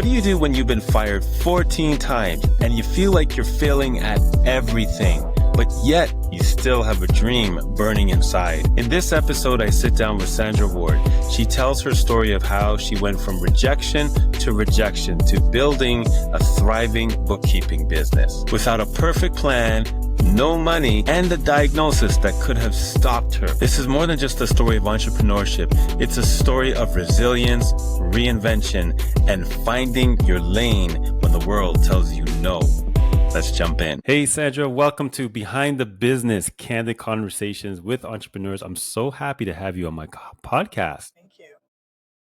What do you do when you've been fired 14 times and you feel like you're failing at everything, but yet you still have a dream burning inside? In this episode, I sit down with Sandra Ward. She tells her story of how she went from rejection to building a thriving bookkeeping business. Without a perfect plan, no money, and a diagnosis that could have stopped her. This is more than just a story of entrepreneurship. It's a story of resilience, reinvention, and finding your lane when the world tells you no. Let's jump in. Hey, Sandra, welcome to Behind the Business, Candid Conversations with Entrepreneurs. I'm so happy to have you on my podcast. Thank you.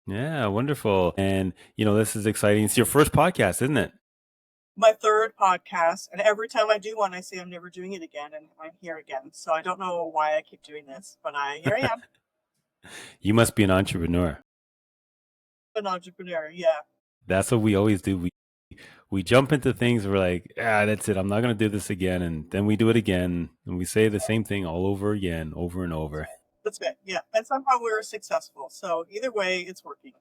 Yeah, wonderful. And, this is exciting. It's your first podcast, isn't it? My third podcast, and every time I do one, I say I'm never doing it again, and I'm here again. So I don't know why I keep doing this, but here I am. You must be an entrepreneur. An entrepreneur, yeah. That's what we always do. We jump into things, we're like, that's it. I'm not going to do this again. And then we do it again. And we say the same thing all over again, over and over. That's good. Yeah. And somehow we're successful. So either way, it's working.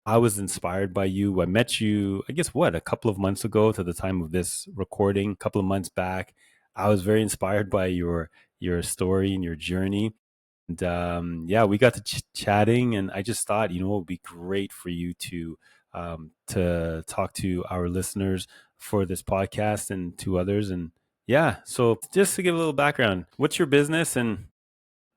I was inspired by you. I met you, I guess, a couple of months ago to the time of this recording, a couple of months back. I was very inspired by your story and your journey. And we got to chatting, and I just thought, it would be great for you to talk to our listeners for this podcast and to others. And so just to give a little background, what's your business and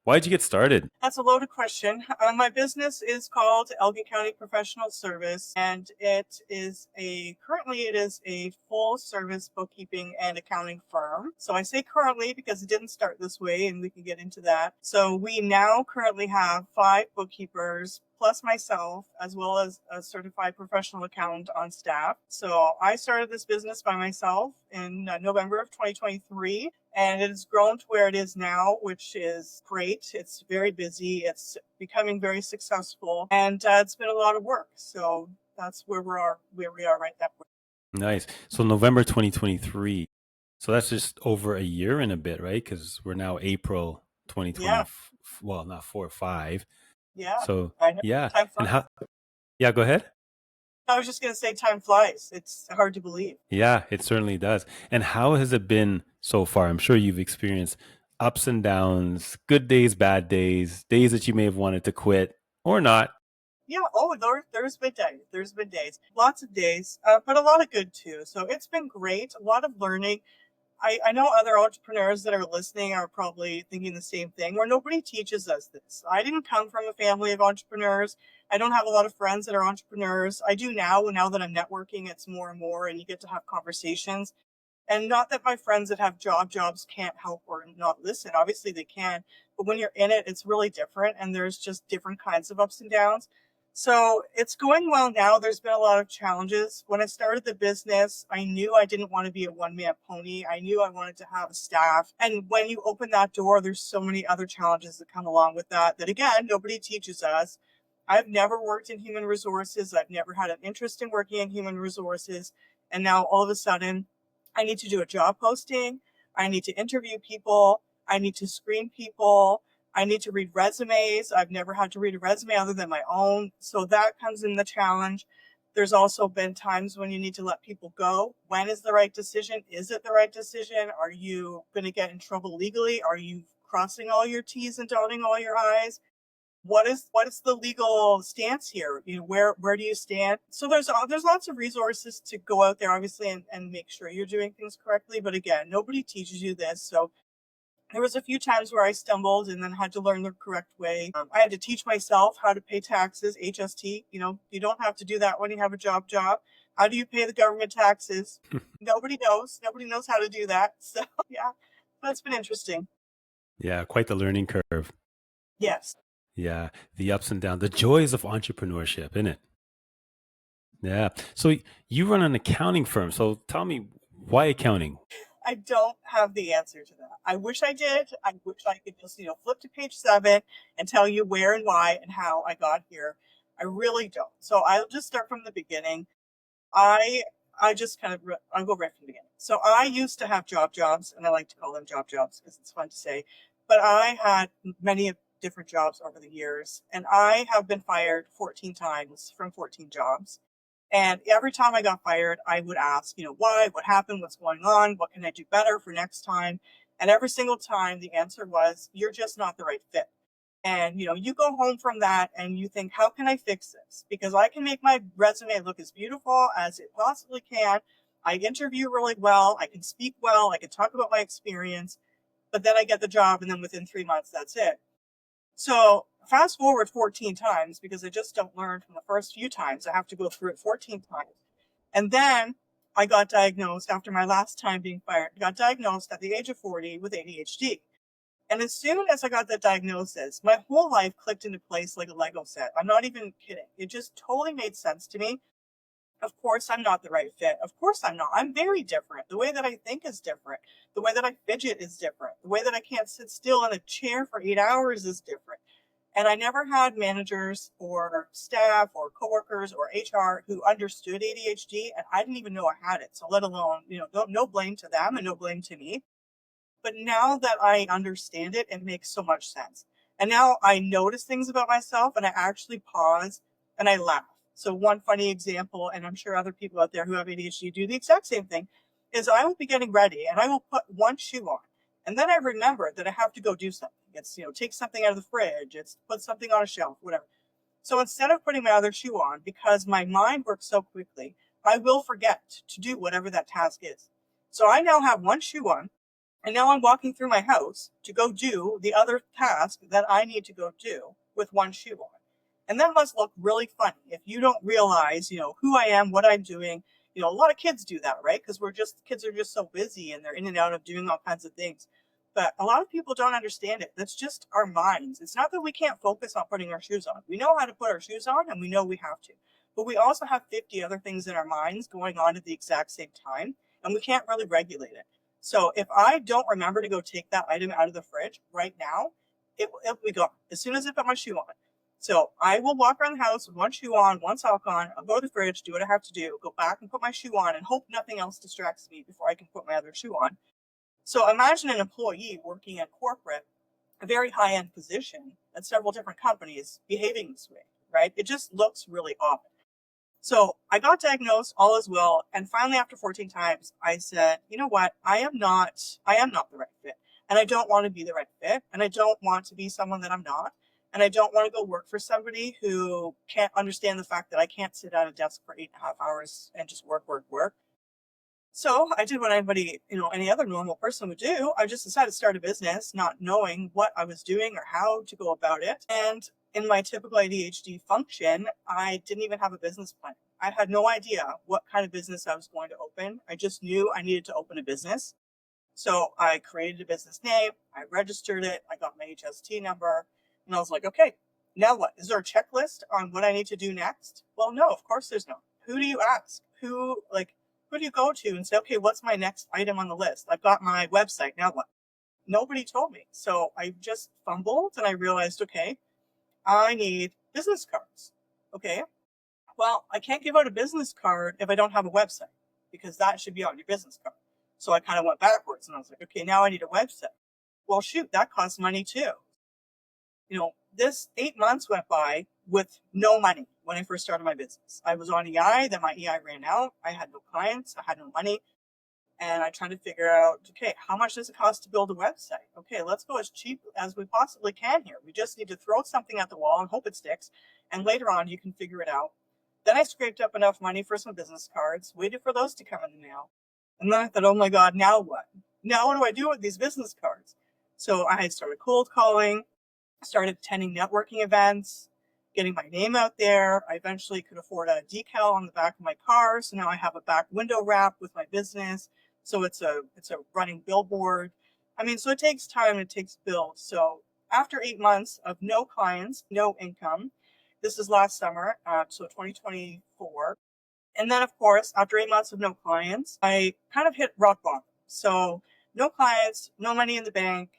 why'd you get started? That's a loaded question. My business is called Elgin County Professional Service, and currently it is a full service bookkeeping and accounting firm. So I say currently because it didn't start this way, and we can get into that. So we now currently have 5 bookkeepers plus myself, as well as a certified professional accountant on staff. So I started this business by myself in November of 2023. And it has grown to where it is now, which is great. It's very busy. It's becoming very successful. And it's been a lot of work. So that's where we are right now. Nice. So November 2023. So that's just over a year and a bit, right? Because we're now April 2020. Yeah. Well, not 4 or 5. Yeah. So, I know. yeah. Time flies. And go ahead. I was just going to say time flies. It's hard to believe. Yeah, it certainly does. And how has it been so far? I'm sure you've experienced ups and downs, good days, bad days, days that you may have wanted to quit or not. Yeah. Oh, there's been days. There's been days. Lots of days, but a lot of good too. So it's been great. A lot of learning. I know other entrepreneurs that are listening are probably thinking the same thing, where nobody teaches us this. I didn't come from a family of entrepreneurs. I don't have a lot of friends that are entrepreneurs. I do now that I'm networking, it's more and more, and you get to have conversations. And not that my friends that have jobs can't help or not listen. Obviously they can. But when you're in it, it's really different. And there's just different kinds of ups and downs. So it's going well now. There's been a lot of challenges. When I started the business, I knew I didn't want to be a one-man pony. I knew I wanted to have a staff. And when you open that door, there's so many other challenges that come along with that again, nobody teaches us. I've never worked in human resources. I've never had an interest in working in human resources. And now all of a sudden, I need to do a job posting. I need to interview people. I need to screen people. I need to read resumes. I've never had to read a resume other than my own. So that comes in the challenge. There's also been times when you need to let people go. When is the right decision? Is it the right decision? Are you going to get in trouble legally? Are you crossing all your T's and dotting all your I's? What is the legal stance here? Where do you stand? So there's lots of resources to go out there, obviously, and make sure you're doing things correctly. But again, nobody teaches you this. So there was a few times where I stumbled and then had to learn the correct way. I had to teach myself how to pay taxes, HST. You don't have to do that when you have a job. How do you pay the government taxes? Nobody knows. Nobody knows how to do that. So yeah, that's been interesting. Yeah, quite the learning curve. Yes. Yeah, the ups and downs, the joys of entrepreneurship, isn't it? Yeah. So you run an accounting firm. So tell me, why accounting? I don't have the answer to that. I wish I did. I wish I could just, flip to page 7 and tell you where and why and how I got here. I really don't. So I'll just start from the beginning. I'll go right from the beginning. So I used to have jobs, and I like to call them jobs because it's fun to say. But I had many different jobs over the years, and I have been fired 14 times from 14 jobs. And every time I got fired, I would ask, why, what happened, what's going on, what can I do better for next time? And every single time the answer was, you're just not the right fit. And, you go home from that and you think, how can I fix this? Because I can make my resume look as beautiful as it possibly can. I interview really well. I can speak well. I can talk about my experience, but then I get the job. And then within 3 months, that's it. So fast forward 14 times, because I just don't learn from the first few times. I have to go through it 14 times. And then I got diagnosed after my last time being fired, got diagnosed at the age of 40 with ADHD. And as soon as I got that diagnosis, my whole life clicked into place like a Lego set. I'm not even kidding. It just totally made sense to me. Of course, I'm not the right fit. Of course, I'm not. I'm very different. The way that I think is different. The way that I fidget is different. The way that I can't sit still in a chair for 8 hours is different. And I never had managers or staff or coworkers or HR who understood ADHD, and I didn't even know I had it. So let alone, no blame to them and no blame to me. But now that I understand it, it makes so much sense. And now I notice things about myself and I actually pause and I laugh. So one funny example, and I'm sure other people out there who have ADHD do the exact same thing, is I will be getting ready and I will put one shoe on. And then I remember that I have to go do something. It's, take something out of the fridge. It's put something on a shelf, whatever. So instead of putting my other shoe on, because my mind works so quickly, I will forget to do whatever that task is. So I now have one shoe on. And now I'm walking through my house to go do the other task that I need to go do with one shoe on. And that must look really funny if you don't realize, who I am, what I'm doing. A lot of kids do that, right? Because kids are just so busy and they're in and out of doing all kinds of things. But a lot of people don't understand it. That's just our minds. It's not that we can't focus on putting our shoes on. We know how to put our shoes on and we know we have to. But we also have 50 other things in our minds going on at the exact same time. And we can't really regulate it. So if I don't remember to go take that item out of the fridge right now, it'll be gone as soon as I put my shoe on. So I will walk around the house with one shoe on, one sock on. I'll go to the fridge, do what I have to do, go back and put my shoe on and hope nothing else distracts me before I can put my other shoe on. So imagine an employee working at corporate, a very high-end position at several different companies behaving this way, right? It just looks really odd. So I got diagnosed, all is well. And finally, after 14 times, I said, you know what? I am not the right fit. And I don't want to be the right fit. And I don't want to be someone that I'm not. And I don't want to go work for somebody who can't understand the fact that I can't sit at a desk for 8.5 hours and just work, work, work. So I did what any other normal person would do. I just decided to start a business, not knowing what I was doing or how to go about it. And in my typical ADHD function, I didn't even have a business plan. I had no idea what kind of business I was going to open. I just knew I needed to open a business. So I created a business name. I registered it. I got my HST number. And I was like, okay, now what? Is there a checklist on what I need to do next? Well, no, of course there's not. Who do you ask? Who do you go to and say, okay, what's my next item on the list? I've got my website. Now what? Nobody told me. So I just fumbled and I realized, okay, I need business cards. Okay. Well, I can't give out a business card if I don't have a website because that should be on your business card. So I kind of went backwards and I was like, okay, now I need a website. Well, shoot, that costs money too. This 8 months went by with no money when I first started my business. I was on EI, then my EI ran out. I had no clients, I had no money. And I tried to figure out, okay, how much does it cost to build a website? Okay, let's go as cheap as we possibly can here. We just need to throw something at the wall and hope it sticks. And later on, you can figure it out. Then I scraped up enough money for some business cards, waited for those to come in the mail. And then I thought, oh my God, now what? Now what do I do with these business cards? So I had started cold calling, started attending networking events, getting my name out there. I eventually could afford a decal on the back of my car. So now I have a back window wrap with my business. So it's a running billboard. So it takes time, it takes build. So after 8 months of no clients, no income, this is last summer, so 2024. And then of course, after 8 months of no clients, I kind of hit rock bottom. So no clients, no money in the bank,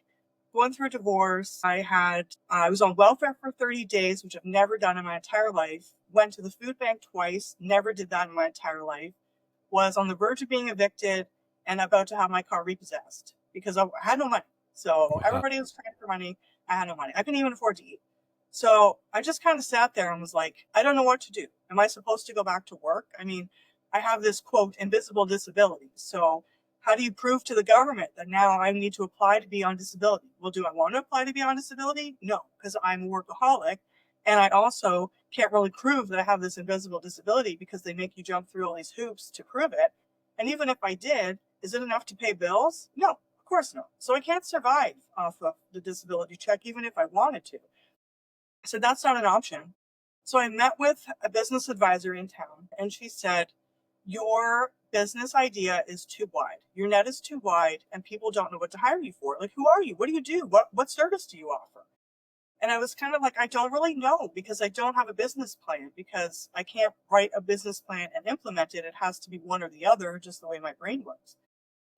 going through a divorce. I was on welfare for 30 days, which I've never done in my entire life. Went to the food bank twice, never did that in my entire life. Was on the verge of being evicted and about to have my car repossessed because I had no money. So everybody was trying for money. I had no money. I couldn't even afford to eat. So I just kind of sat there and was like, I don't know what to do. Am I supposed to go back to work? I mean, I have this quote, invisible disability. So how do you prove to the government that now I need to apply to be on disability? Well, do I want to apply to be on disability? No, because I'm a workaholic. And I also can't really prove that I have this invisible disability because they make you jump through all these hoops to prove it. And even if I did, is it enough to pay bills? No, of course not. So I can't survive off of the disability check, even if I wanted to. So that's not an option. So I met with a business advisor in town, and she said, your business idea is too wide. Your net is too wide, and people don't know what to hire you for. Like, who are you? What do you do? What service do you offer? And I was kind of like, I don't really know because I don't have a business plan, because I can't write a business plan and implement it. It has to be one or the other, just the way my brain works.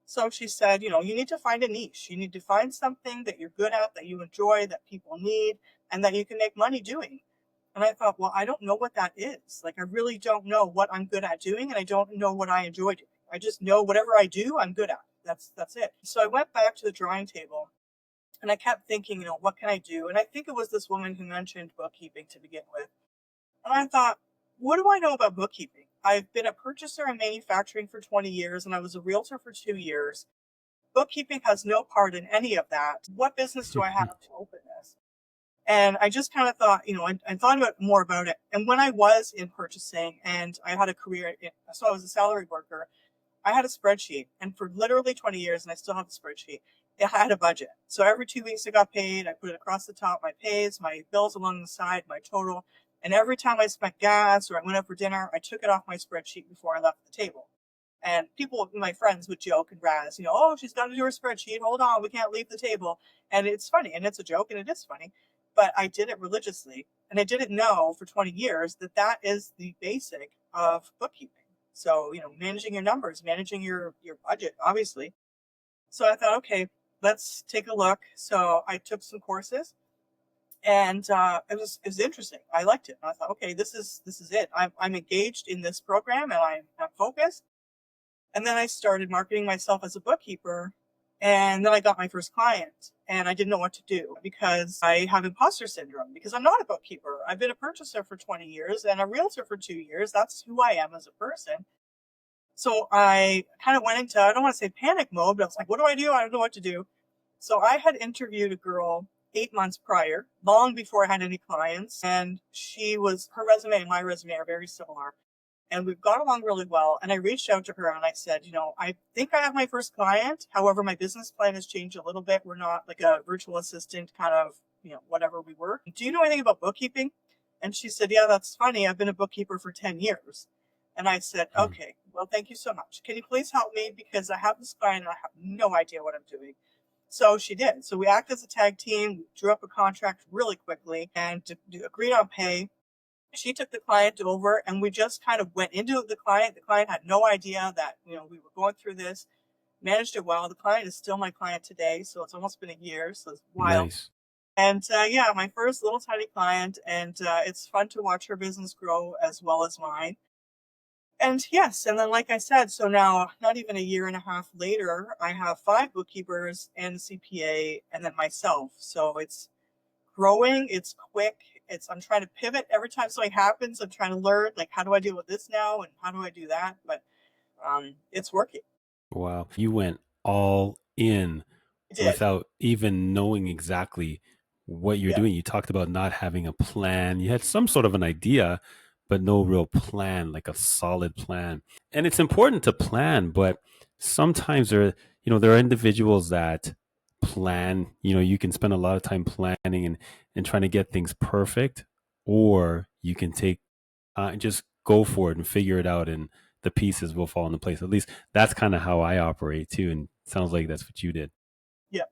So she said, you need to find a niche. You need to find something that you're good at, that you enjoy, that people need, and that you can make money doing. And I thought, well, I don't know what that is. Like, I really don't know what I'm good at doing, and I don't know what I enjoy doing. I just know whatever I do, I'm good at. That's it. So I went back to the drawing table, and I kept thinking, what can I do? And I think it was this woman who mentioned bookkeeping to begin with. And I thought, what do I know about bookkeeping? I've been a purchaser in manufacturing for 20 years, and I was a realtor for 2 years. Bookkeeping has no part in any of that. What business do I have to open this? And I just kind of thought, I thought more about it. And when I was in purchasing and I had a career, so I was a salary worker, I had a spreadsheet. And for literally 20 years, and I still have the spreadsheet, it had a budget. So every 2 weeks I got paid. I put it across the top, my pays, my bills along the side, my total. And every time I spent gas or I went out for dinner, I took it off my spreadsheet before I left the table. And people, my friends, would joke and razz, oh, she's got to do her spreadsheet. Hold on, we can't leave the table. And it's funny, and it's a joke, and it is funny. But I did it religiously, and I didn't know for 20 years that is the basic of bookkeeping. So, managing your numbers, managing your budget, obviously. So I thought, okay, let's take a look. So I took some courses, and it was interesting. I liked it. And I thought, okay, this is it. I'm engaged in this program, and I'm focused. And then I started marketing myself as a bookkeeper. And then I got my first client, and I didn't know what to do because I have imposter syndrome, because I'm not a bookkeeper. I've been a purchaser for 20 years and a realtor for 2 years. That's who I am as a person. So I kind of went into, I don't want to say panic mode, but I was like, what do? I don't know what to do. So I had interviewed a girl 8 months prior, long before I had any clients. And her resume and my resume are very similar. And we've got along really well. And I reached out to her and I said, I think I have my first client. However, my business plan has changed a little bit. We're not like a virtual assistant kind of, whatever we were. Do you know anything about bookkeeping? And she said, yeah, that's funny. I've been a bookkeeper for 10 years. And I said, okay, well, thank you so much. Can you please help me? Because I have this client and I have no idea what I'm doing. So she did. So we acted as a tag team, we drew up a contract really quickly and agreed on pay. She took the client over, and we just kind of went into the client. The client had no idea that, we were going through this, managed it well. The client is still my client today. So it's almost been a year. So it's wild. Nice. And yeah, my first little tiny client, and it's fun to watch her business grow as well as mine. And yes, and then like I said, so now not even a year and a half later, I have 5 bookkeepers and a CPA and then myself. So it's growing, it's quick, I'm trying to pivot every time something happens. I'm trying to learn, like, how do I deal with this now and how do I do that? But it's working. Wow. You went all in I did. without even knowing exactly what you're Yeah. doing. You talked about not having a plan. You had some sort of an idea, but no real plan, like a solid plan. And it's important to plan, but sometimes there are individuals that plan, you can spend a lot of time planning and trying to get things perfect, or you can take just go for it and figure it out, and the pieces will fall into place. At least that's kind of how I operate too. And it sounds like that's what you did. Yeah.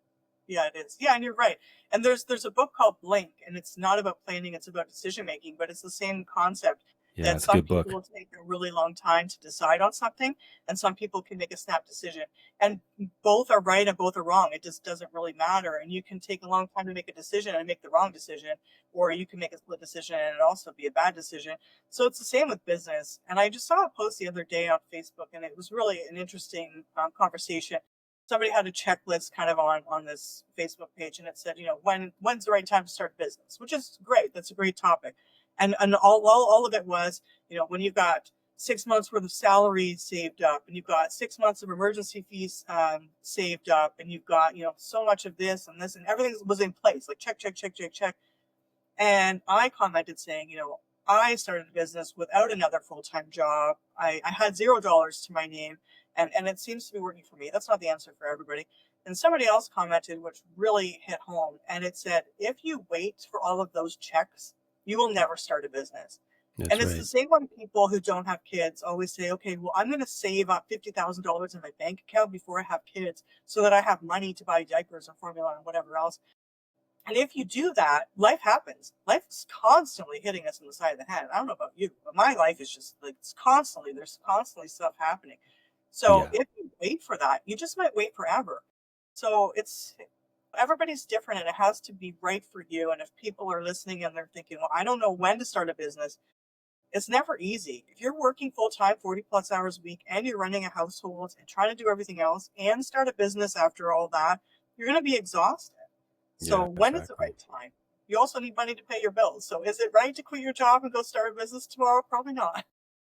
Yeah, it is. Yeah, and you're right. And there's a book called Blink, and it's not about planning, it's about decision making, but it's the same concept Yeah, that it's a some good people book. will take a really long time to decide on something, and some people can make a snap decision. And both are right and both are wrong. It just doesn't really matter. And you can take a long time to make a decision and make the wrong decision, or you can make a split decision and it also be a bad decision. So it's the same with business. And I just saw a post the other day on Facebook, and it was really an interesting conversation. Somebody had a checklist kind of on this Facebook page, and it said, when's the right time to start business, which is great. That's a great topic. And all of it was, when you've got 6 months worth of salary saved up, and you've got 6 months of emergency fees saved up, and you've got, so much of this, and everything was in place, like check, check, check, check, check. And I commented saying, I started a business without another full-time job. I had $0 to my name, and it seems to be working for me. That's not the answer for everybody. And somebody else commented, which really hit home, and it said, if you wait for all of those checks, you will never start a business. That's And it's the right. same when people who don't have kids always say, okay, well, I'm going to save up $50,000 in my bank account before I have kids so that I have money to buy diapers and formula and whatever else. And if you do that, life happens. Life is constantly hitting us in the side of the head. I don't know about you, but my life is just like, there's constantly stuff happening. So Yeah. if you wait for that, you just might wait forever. So everybody's different, and it has to be right for you. And if people are listening and they're thinking, well, I don't know when to start a business, it's never easy. If you're working full time, 40 plus hours a week, and you're running a household and trying to do everything else and start a business after all that, you're going to be exhausted. So Yeah, when is the exactly. right time? You also need money to pay your bills. So is it right to quit your job and go start a business tomorrow? Probably not.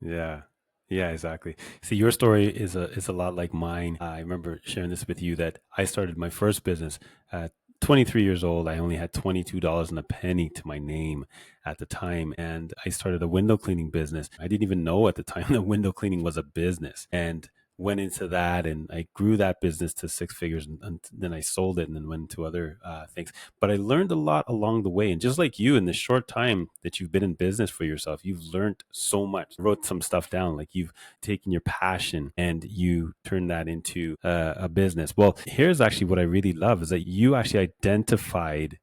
Yeah. Yeah, exactly. See, your story is a lot like mine. I remember sharing this with you that I started my first business at 23 years old. I only had $22 and a penny to my name at the time, and I started a window cleaning business. I didn't even know at the time that window cleaning was a business, and went into that, and I grew that business to six figures, and then I sold it and then went to other things. But I learned a lot along the way. And just like you, in the short time that you've been in business for yourself, you've learned so much. Wrote some stuff down, like you've taken your passion and you turn that into a business. Well, here's actually what I really love is that you actually identified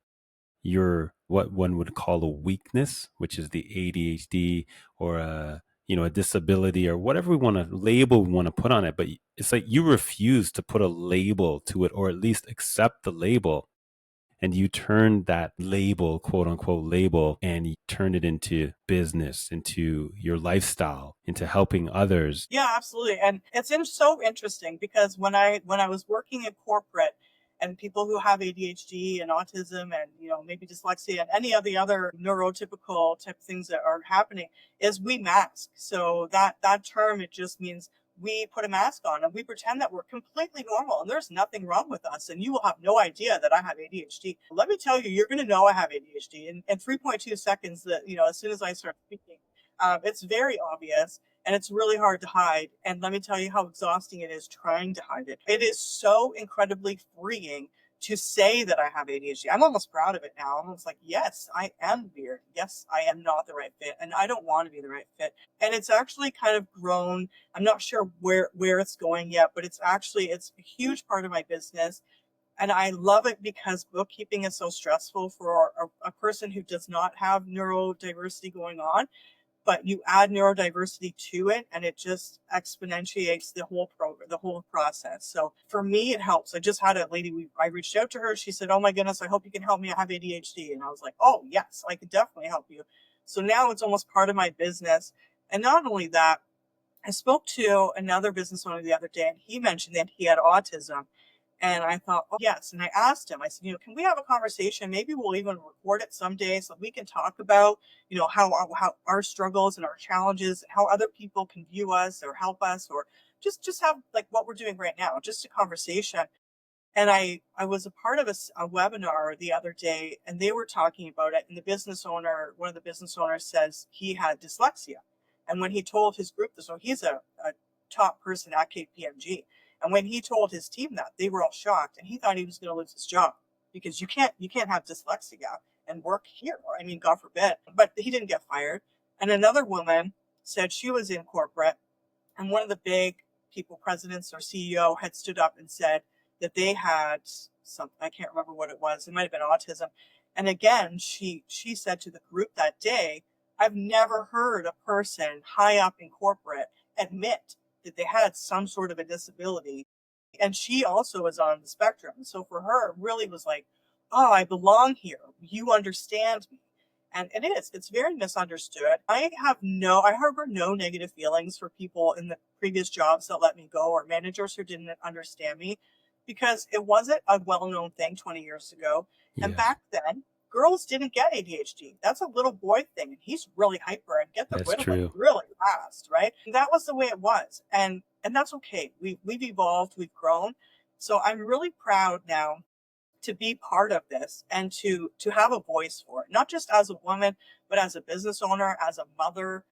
your what one would call a weakness, which is the ADHD or a disability or whatever we want to label we want to put on it. But it's like you refuse to put a label to it, or at least accept the label, and you turned that label, quote unquote label, and you turned it into business, into your lifestyle, into helping others. Yeah, absolutely. And so interesting because when I was working in corporate, and people who have ADHD and autism and maybe dyslexia and any of the other neurotypical type things that are happening, is we mask. So that term, it just means we put a mask on and we pretend that we're completely normal and there's nothing wrong with us, and you will have no idea that I have ADHD. Let me tell you, you're going to know I have ADHD in 3.2 seconds. That as soon as I start speaking, it's very obvious. And it's really hard to hide. And let me tell you how exhausting it is trying to hide it. It is so incredibly freeing to say that I have ADHD. I'm almost proud of it now. I'm almost like, yes, I am weird. Yes, I am not the right fit. And I don't want to be the right fit. And it's actually kind of grown. I'm not sure where it's going yet, but it's a huge part of my business. And I love it because bookkeeping is so stressful for a person who does not have neurodiversity going on, but you add neurodiversity to it and it just exponentiates the whole program, the whole process. So for me, it helps. I just had a lady, I reached out to her. She said, oh my goodness, I hope you can help me. I have ADHD. And I was like, oh yes, I could definitely help you. So now it's almost part of my business. And not only that, I spoke to another business owner the other day, and he mentioned that he had autism. And I thought, oh, yes. And I asked him, I said, can we have a conversation? Maybe we'll even record it someday so we can talk about, how our struggles and our challenges, how other people can view us or help us, or just have like what we're doing right now, just a conversation. And I was a part of a webinar the other day, and they were talking about it. And one of the business owners says he had dyslexia. And when he told his group this, so he's a top person at KPMG. And when he told his team that, they were all shocked. And he thought he was going to lose his job because you can't have dyslexia and work here. I mean, God forbid. But he didn't get fired. And another woman said she was in corporate, and one of the big people, presidents or CEO, had stood up and said that they had something, I can't remember what it was. It might have been autism. And again, she said to the group that day, I've never heard a person high up in corporate admit that they had some sort of a disability. And she also was on the spectrum. So for her, it really was like, oh, I belong here. You understand me. And it's very misunderstood. I harbor no negative feelings for people in the previous jobs that let me go, or managers who didn't understand me, because it wasn't a well-known thing 20 years ago. And Yes. back then, girls didn't get ADHD. That's a little boy thing. And he's really hyper and gets That's rid of it true. really fast, right? And that was the way it was. And that's okay. We've evolved, we've grown. So I'm really proud now to be part of this and to have a voice for it, not just as a woman, but as a business owner, as a mother,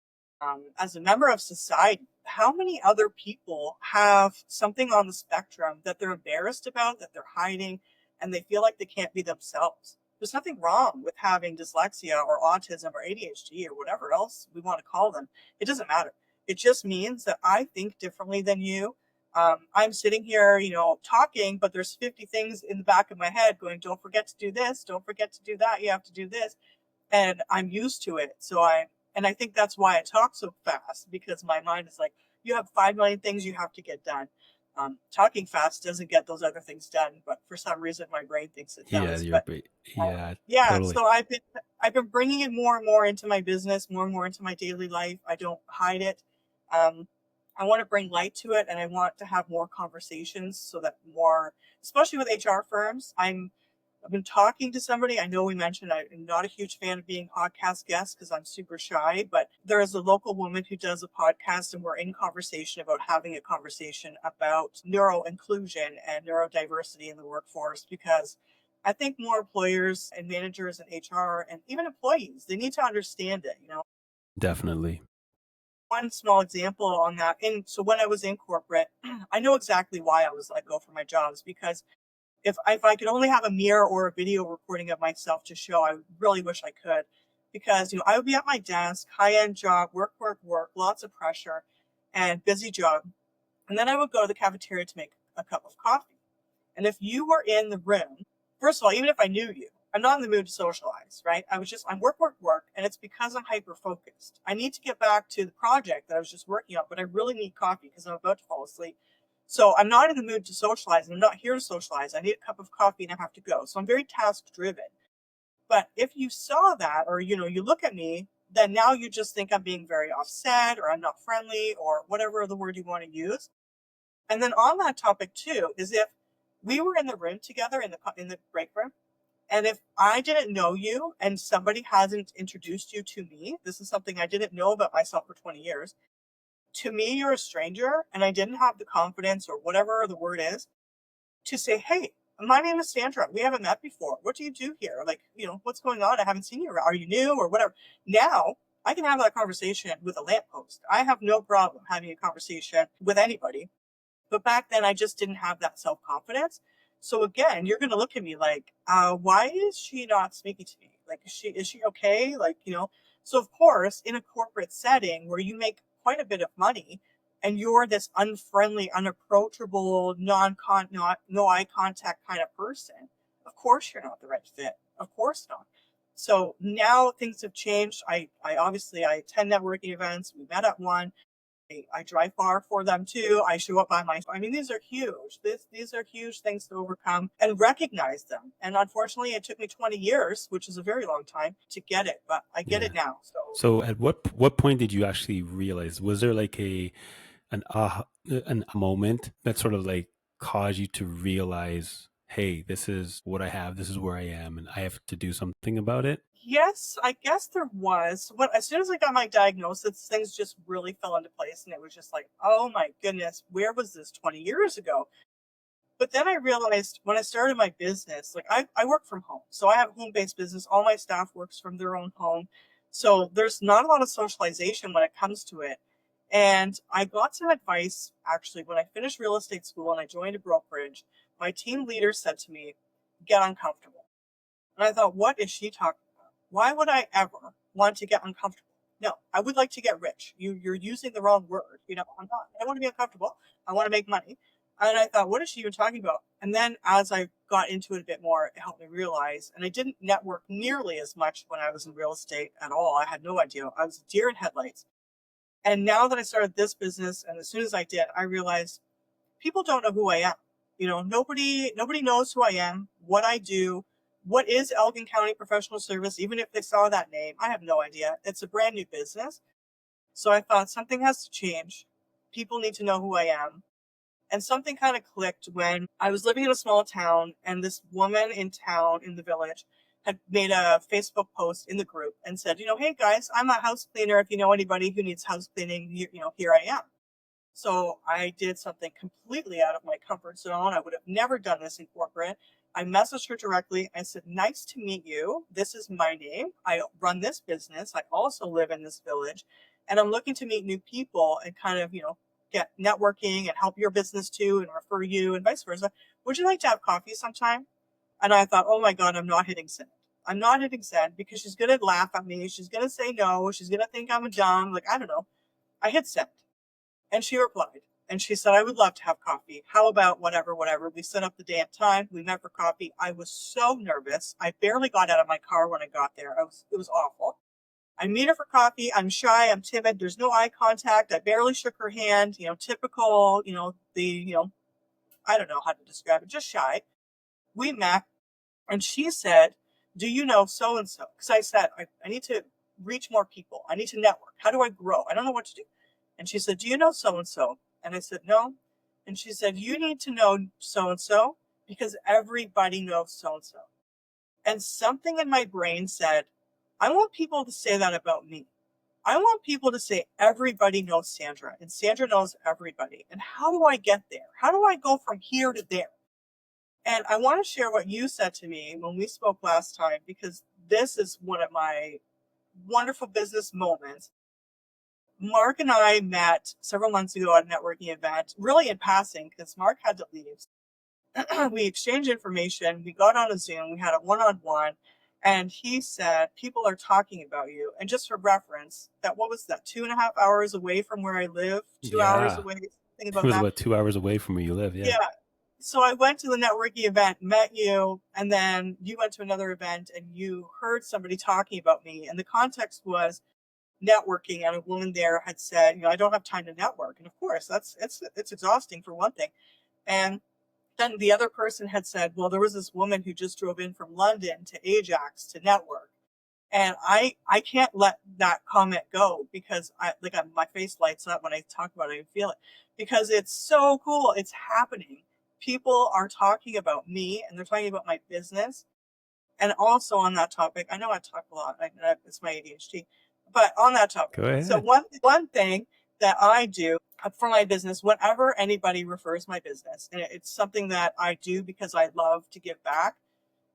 as a member of society. How many other people have something on the spectrum that they're embarrassed about, that they're hiding, and they feel like they can't be themselves? There's nothing wrong with having dyslexia or autism or ADHD or whatever else we want to call them. It doesn't matter. It just means that I think differently than you. I'm sitting here, talking, but there's 50 things in the back of my head going, don't forget to do this, don't forget to do that, you have to do this. And I'm used to it. And I think that's why I talk so fast, because my mind is like, you have 5 million things you have to get done. Talking fast doesn't get those other things done, but for some reason my brain thinks it Yeah, does. you're But right. Yeah, yeah, totally. so I've been bringing it more and more into my business, more and more into my daily life. I don't hide it. Um, I want to bring light to it, and I want to have more conversations so that more, especially with HR firms. I've been talking to somebody. I know we mentioned I'm not a huge fan of being podcast guests because I'm super shy, but there is a local woman who does a podcast, and we're in conversation about having a conversation about neuro inclusion and neurodiversity in the workforce, because I think more employers and managers and HR and even employees, they need to understand it. Definitely. One small example on that. And so when I was in corporate, I know exactly why I was let go from my jobs, because if I could only have a mirror or a video recording of myself to show, I really wish I could. Because, I would be at my desk, high-end job, work, work, work, lots of pressure and busy job. And then I would go to the cafeteria to make a cup of coffee. And if you were in the room, first of all, even if I knew you, I'm not in the mood to socialize, right? I'm work, work, work. And it's because I'm hyper focused. I need to get back to the project that I was just working on, but I really need coffee because I'm about to fall asleep. So I'm not in the mood to socialize, and I'm not here to socialize. I need a cup of coffee and I have to go. So I'm very task driven. But if you saw that, or, you look at me, then now you just think I'm being very offset, or I'm not friendly, or whatever the word you want to use. And then on that topic too, is if we were in the room together in the break room, and if I didn't know you and somebody hasn't introduced you to me, this is something I didn't know about myself for 20 years. To me, you're a stranger, and I didn't have the confidence or whatever the word is to say, hey, my name is Sandra. We haven't met before. What do you do here? Like, what's going on? I haven't seen you. Are you new or whatever? Now I can have that conversation with a lamppost. I have no problem having a conversation with anybody. But back then I just didn't have that self-confidence. So again, you're going to look at me like, why is she not speaking to me? Like, is she okay? Like, so of course, in a corporate setting where you make quite a bit of money and you're this unfriendly, unapproachable, no eye contact kind of person, of course you're not the right fit. Of course not. So now things have changed. I obviously I attend networking events. We met at one. I drive far for them too. I show up by myself. I mean, these are huge. These are huge things to overcome and recognize them. And unfortunately, it took me 20 years, which is a very long time, to get it. But I get Yeah. it now. So at what point did you actually realize? Was there like an moment that sort of like caused you to realize, hey, this is what I have, this is where I am, and I have to do something about it? Yes, I guess there was. As soon as I got my diagnosis, things just really fell into place. And it was just like, oh my goodness, where was this 20 years ago? But then I realized when I started my business, like I work from home. So I have a home-based business. All my staff works from their own home. So there's not a lot of socialization when it comes to it. And I got some advice actually when I finished real estate school and I joined a brokerage. My team leader said to me, get uncomfortable. And I thought, what is she talking about? Why would I ever want to get uncomfortable? No, I would like to get rich. You're using the wrong word. I'm not. I want to be uncomfortable. I want to make money. And I thought, what is she even talking about? And then as I got into it a bit more, it helped me realize, and I didn't network nearly as much when I was in real estate at all. I had no idea. I was a deer in headlights. And now that I started this business, and as soon as I did, I realized people don't know who I am. Nobody knows who I am, what I do, what is Elgin County Professional Service. Even if they saw that name, I have no idea. It's a brand new business. So I thought something has to change. People need to know who I am. And something kind of clicked when I was living in a small town, and this woman in town in the village had made a Facebook post in the group and said, hey guys, I'm a house cleaner. If you know anybody who needs house cleaning, here I am. So I did something completely out of my comfort zone. I would have never done this in corporate. I messaged her directly. I said, nice to meet you. This is my name. I run this business. I also live in this village, and I'm looking to meet new people and kind of, get networking and help your business too and refer you and vice versa. Would you like to have coffee sometime? And I thought, oh my God, I'm not hitting send. I'm not hitting send because she's going to laugh at me. She's going to say no. She's going to think I'm a dumb. Like, I don't know. I hit send. And she replied. And she said, I would love to have coffee. How about whatever. We set up the day and time. We met for coffee. I was so nervous. I barely got out of my car when I got there. It was awful. I meet her for coffee. I'm shy. I'm timid. There's no eye contact. I barely shook her hand. Typical, I don't know how to describe it. Just shy. We met. And she said, do you know so-and-so? Because I said, I need to reach more people. I need to network. How do I grow? I don't know what to do. And she said, do you know so-and-so? And I said, no. And she said, you need to know so-and-so because everybody knows so-and-so. And something in my brain said, I want people to say that about me. I want people to say everybody knows Sandra and Sandra knows everybody. And how do I get there? How do I go from here to there? And I want to share what you said to me when we spoke last time, because this is one of my wonderful business moments. Mark and I met several months ago at a networking event, really in passing, because Mark had to leave. We exchanged information. We got on a Zoom. We had a one-on-one. And he said, people are talking about you. And just for reference, what was that, 2.5 hours away from where I live? 2 hours away? Think about it was that. about 2 hours away from where you live, yeah. So I went to the networking event, met you, and then you went to another event and you heard somebody talking about me. And the context was networking, and a woman there had said, I don't have time to network. And of course, it's exhausting for one thing. And then the other person had said, well, there was this woman who just drove in from London to Ajax to network. And I can't let that comment go because my face lights up when I talk about it. I feel it because it's so cool. It's happening. People are talking about me and they're talking about my business. And also on that topic, I know I talk a lot. It's my ADHD. But on that topic, go ahead. So one thing that I do for my business, whenever anybody refers my business, and it's something that I do because I love to give back,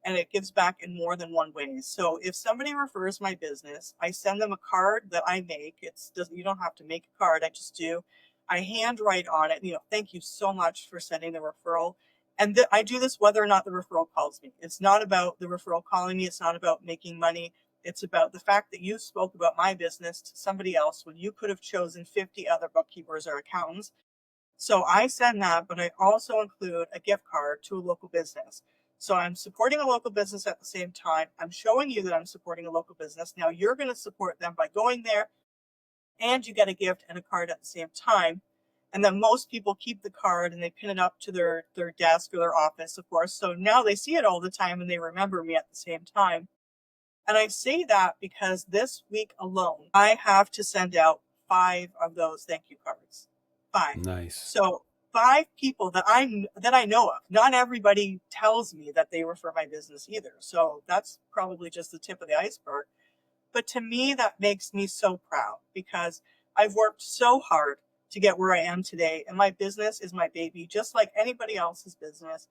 and it gives back in more than one way. So if somebody refers my business, I send them a card that I make. You don't have to make a card. I just do. I handwrite on it, thank you so much for sending the referral. And I do this whether or not the referral calls me. It's not about the referral calling me. It's not about making money. It's about the fact that you spoke about my business to somebody else when you could have chosen 50 other bookkeepers or accountants. So I send that, but I also include a gift card to a local business. So I'm supporting a local business at the same time. I'm showing you that I'm supporting a local business. Now you're going to support them by going there, and you get a gift and a card at the same time. And then most people keep the card and they pin it up to their desk or their office, of course. So now they see it all the time and they remember me at the same time. And I say that because this week alone, I have to send out 5 of those thank you cards. 5. Nice. So 5 people that I know of. Not everybody tells me that they refer my business either. So that's probably just the tip of the iceberg. But to me, that makes me so proud because I've worked so hard to get where I am today. And my business is my baby, just like anybody else's business.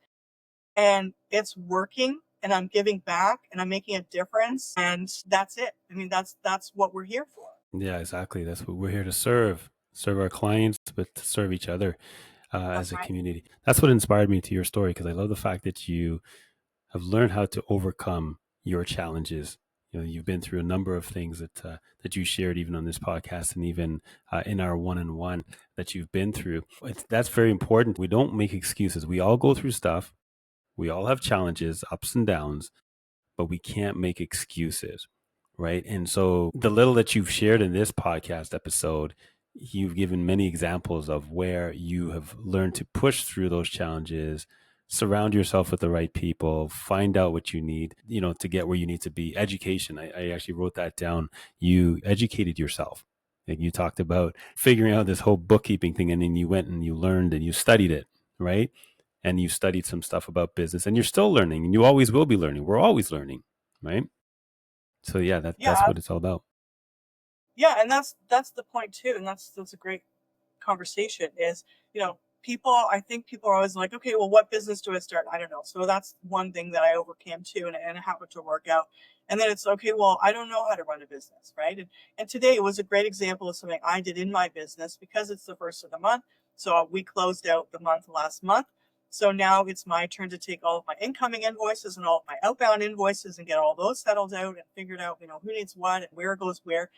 And it's working. And I'm giving back and I'm making a difference. And that's it. I mean, that's what we're here for. Yeah, exactly. That's what we're here to serve our clients, but to serve each other as a community. That's what inspired me to your story, because I love the fact that you have learned how to overcome your challenges. You've been through a number of things that you shared even on this podcast and even in our one-on-one that you've been through. That's very important. We don't make excuses. We all go through stuff. We all have challenges, ups and downs, but we can't make excuses, right? And so the little that you've shared in this podcast episode, you've given many examples of where you have learned to push through those challenges, surround yourself with the right people, find out what you need, to get where you need to be. Education. I actually wrote that down. You educated yourself. Like you talked about figuring out this whole bookkeeping thing, and then you went and you learned and you studied it, right? And you studied some stuff about business, and you're still learning, and you always will be learning. We're always learning, right? So yeah, that's Yeah, what it's all about. yeah, and that's the point too, and that's a great conversation is, people, I think people are always like, okay, well, what business do I start? I don't know. So that's one thing that I overcame too, and it happened to work out. And then it's okay, well, I don't know how to run a business, right? And today was a great example of something I did in my business because it's the first of the month. So we closed out the month last month. So now it's my turn to take all of my incoming invoices and all of my outbound invoices and get all those settled out and figured out, who needs what and where goes where.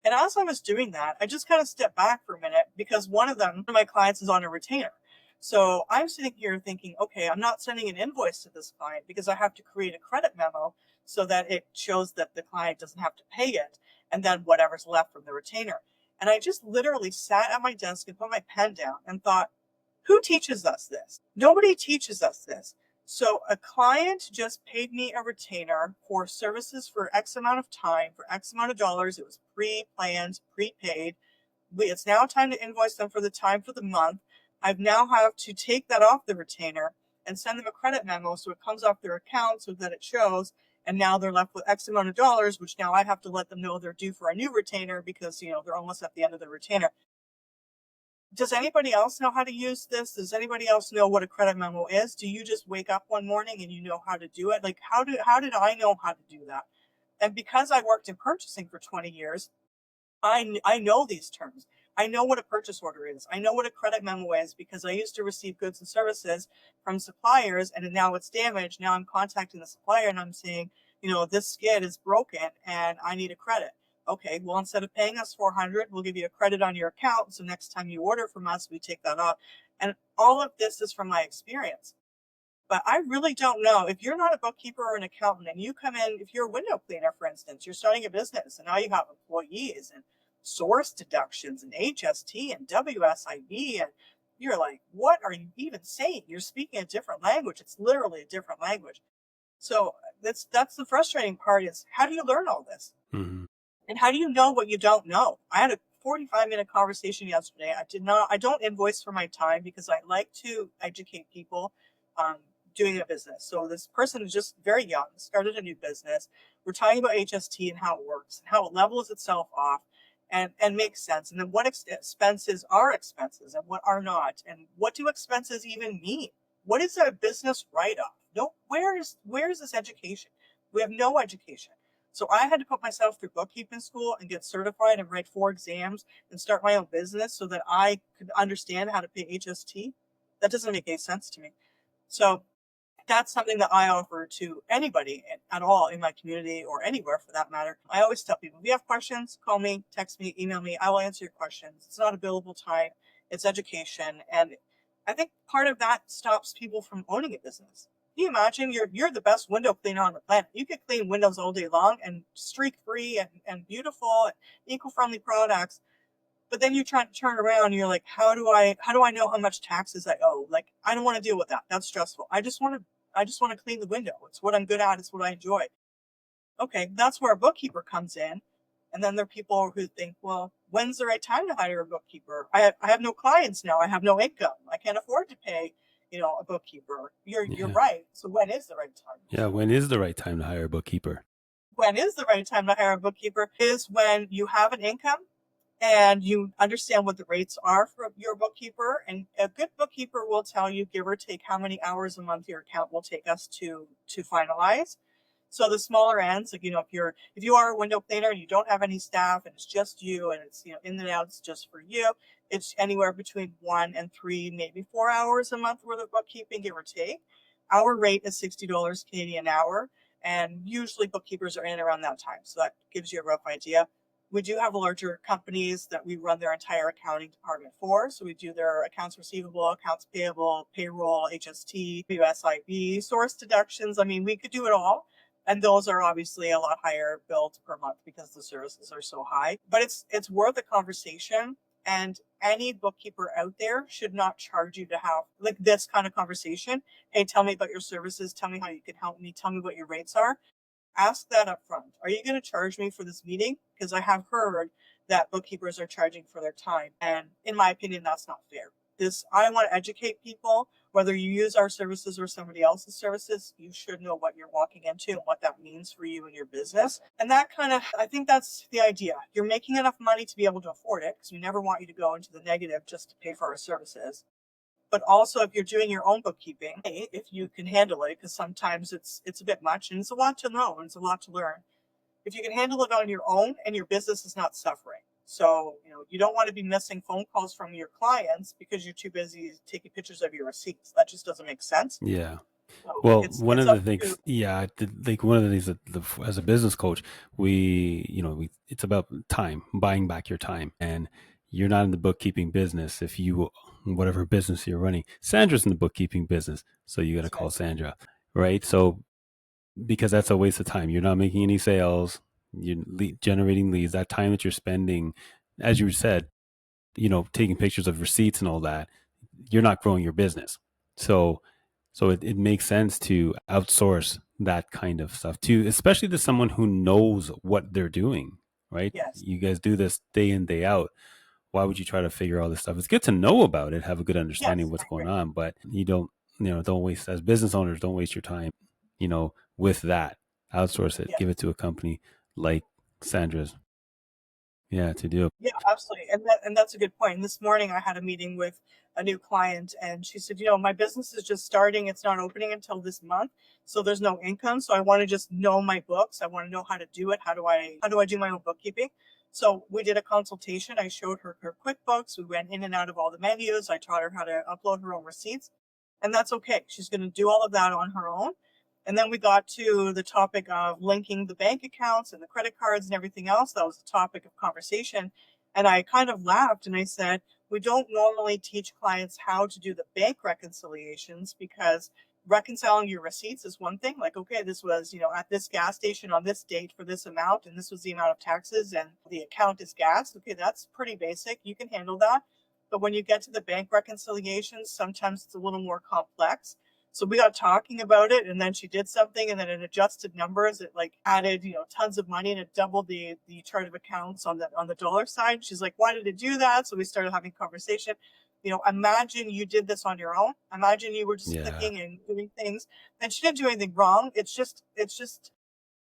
And as I was doing that, I just kind of stepped back for a minute because one of my clients is on a retainer. So I'm sitting here thinking, okay, I'm not sending an invoice to this client because I have to create a credit memo so that it shows that the client doesn't have to pay it and then whatever's left from the retainer. And I just literally sat at my desk and put my pen down and thought, who teaches us this? Nobody teaches us this. So a client just paid me a retainer for services for X amount of time, for X amount of dollars. It was pre-planned, prepaid. It's now time to invoice them for the time for the month. I've now have to take that off the retainer and send them a credit memo so it comes off their account so that it shows. And now they're left with X amount of dollars, which now I have to let them know they're due for a new retainer because, they're almost at the end of the retainer. Does anybody else know how to use this? Does anybody else know what a credit memo is? Do you just wake up one morning and you know how to do it? Like, how did I know how to do that? And because I worked in purchasing for 20 years, I know these terms. I know what a purchase order is. I know what a credit memo is because I used to receive goods and services from suppliers and now it's damaged. Now I'm contacting the supplier and I'm saying, this skid is broken and I need a credit. Okay, well, instead of paying us $400, we'll give you a credit on your account. So next time you order from us, we take that off. And all of this is from my experience. But I really don't know. If you're not a bookkeeper or an accountant and you come in, if you're a window cleaner, for instance, you're starting a business and now you have employees and source deductions and HST and WSIB, and you're like, what are you even saying? You're speaking a different language. It's literally a different language. So that's the frustrating part is, how do you learn all this? Hmm. And how do you know what you don't know? I had a 45-minute conversation yesterday. I don't invoice for my time because I like to educate people doing a business. So this person is just very young, started a new business. We're talking about HST and how it works and how it levels itself off and makes sense. And then what expenses are expenses and what are not. And what do expenses even mean? What is a business write-off? No, where is this education? We have no education. So I had to put myself through bookkeeping school and get certified and write 4 exams and start my own business so that I could understand how to pay HST. That doesn't make any sense to me. So that's something that I offer to anybody at all in my community or anywhere for that matter. I always tell people, if you have questions, call me, text me, email me. I will answer your questions. It's not a billable time. It's education. And I think part of that stops people from owning a business. Can you imagine you're the best window cleaner on the planet? You could clean windows all day long and streak free and beautiful and eco-friendly products. But then you try to turn around and you're like, how do I know how much taxes I owe? Like, I don't want to deal with that. That's stressful. I just want to clean the window. It's what I'm good at. It's what I enjoy. Okay, that's where a bookkeeper comes in. And then there are people who think, well, when's the right time to hire a bookkeeper? I have no clients now. I have no income. I can't afford to pay, a bookkeeper. You're Yeah. right. So when is the right time? Yeah. When is the right time to hire a bookkeeper? When is the right time to hire a bookkeeper is when you have an income and you understand what the rates are for your bookkeeper. And a good bookkeeper will tell you, give or take, how many hours a month your account will take us to finalize. So the smaller ends, like, if you are a window cleaner and you don't have any staff and it's just you and it's, in and outs just for you, it's anywhere between 1 and 3, maybe 4 hours a month worth of bookkeeping, give or take. Our rate is $60 Canadian an hour. And usually bookkeepers are in around that time. So that gives you a rough idea. We do have larger companies that we run their entire accounting department for. So we do their accounts receivable, accounts payable, payroll, HST, USIB, source deductions. I mean, we could do it all. And those are obviously a lot higher billed per month because the services are so high. But it's worth a conversation. And any bookkeeper out there should not charge you to have like this kind of conversation. Hey, tell me about your services. Tell me how you can help me. Tell me what your rates are. Ask that up front. Are you going to charge me for this meeting? Because I have heard that bookkeepers are charging for their time. And in my opinion, that's not fair. I want to educate people, whether you use our services or somebody else's services, you should know what you're walking into and what that means for you and your business. And that kind of, I think that's the idea. You're making enough money to be able to afford it, because we never want you to go into the negative just to pay for our services. But also, if you're doing your own bookkeeping, if you can handle it, because sometimes it's a bit much and it's a lot to know and it's a lot to learn. If you can handle it on your own and your business is not suffering. So, you don't want to be missing phone calls from your clients because you're too busy taking pictures of your receipts. That just doesn't make sense. Yeah. So Well, one it's of the up to, things, yeah, like one of the things that as a business coach, it's about time, buying back your time. And you're not in the bookkeeping business. If you, whatever business you're running, Sandra's in the bookkeeping business. So you got to call Sandra, right? So, because that's a waste of time. You're not making any sales, you're generating leads. That time that you're spending, as you said, taking pictures of receipts and all that, you're not growing your business. So it makes sense to outsource that kind of stuff to, especially to someone who knows what they're doing, right? yes, You guys do this day in, day out. Why would you try to figure all this stuff? It's good to know about it, have a good understanding yes, of I what's going agree. on, but don't waste, as business owners, don't waste your time, with that. Outsource it, Yeah. give it to a company like Sandra's. Yeah, to do it. Yeah, absolutely. And that's a good point. And this morning I had a meeting with a new client and she said, my business is just starting. It's not opening until this month. So there's no income. So I want to just know my books. I want to know how to do it. How do I do my own bookkeeping? So we did a consultation. I showed her QuickBooks. We went in and out of all the menus. I taught her how to upload her own receipts. And that's okay. She's going to do all of that on her own. And then we got to the topic of linking the bank accounts and the credit cards and everything else. That was the topic of conversation. And I kind of laughed and I said, we don't normally teach clients how to do the bank reconciliations, because reconciling your receipts is one thing. Like, okay, this was, at this gas station on this date for this amount, and this was the amount of taxes, and the account is gas. Okay, that's pretty basic. You can handle that. But when you get to the bank reconciliations, sometimes it's a little more complex. So we got talking about it, and then she did something, and then it adjusted numbers. It like added, tons of money, and it doubled the chart of accounts on the dollar side. She's like, "Why did it do that?" So we started having conversation. Imagine you did this on your own. Imagine you were just Yeah. clicking and doing things, and she didn't do anything wrong. It's just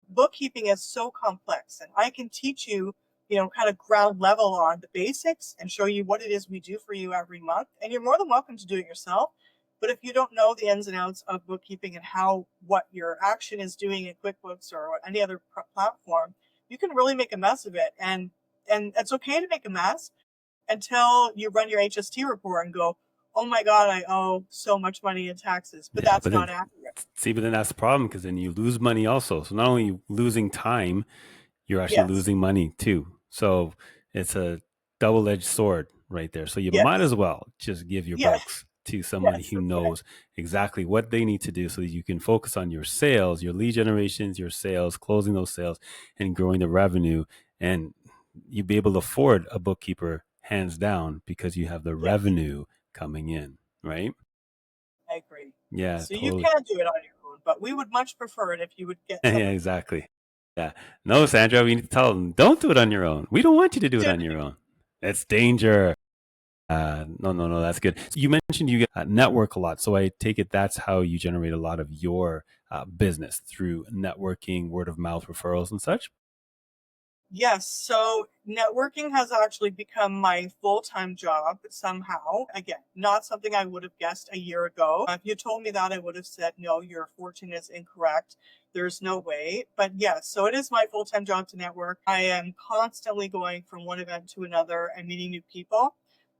bookkeeping is so complex, and I can teach you, kind of ground level on the basics and show you what it is we do for you every month. And you're more than welcome to do it yourself. But if you don't know the ins and outs of bookkeeping and what your action is doing in QuickBooks or any other platform, you can really make a mess of it. And it's okay to make a mess until you run your HST report and go, "Oh my God, I owe so much money in taxes." But Yeah, that's but then not accurate. but then that's the problem, because then you lose money also. So not only you losing time, you're actually Yes. losing money too. So it's a double-edged sword right there. So you might Yes. as well just give your Yes. books to somebody Yes. who knows exactly what they need to do, so that you can focus on your sales, your lead generations, your sales, closing those sales, and growing the revenue. And you'll be able to afford a bookkeeper hands down, because you have the Yes. revenue coming in, right? I agree. Yeah, So you totally. can do it on your own, but we would much prefer it if you would get Yeah, somebody exactly. Yeah. No, Sandra, we need to tell them, don't do it on your own. We don't want you to do it to. on your own. It's danger. No, that's good. So you mentioned you network a lot. So I take it that's how you generate a lot of your business, through networking, word of mouth referrals and such. Yes, so networking has actually become my full-time job somehow. Again, not something I would have guessed a year ago. If you told me that, I would have said, no, your fortune is incorrect. There's no way. But yes, so it is my full-time job to network. I am constantly going from one event to another and meeting new people.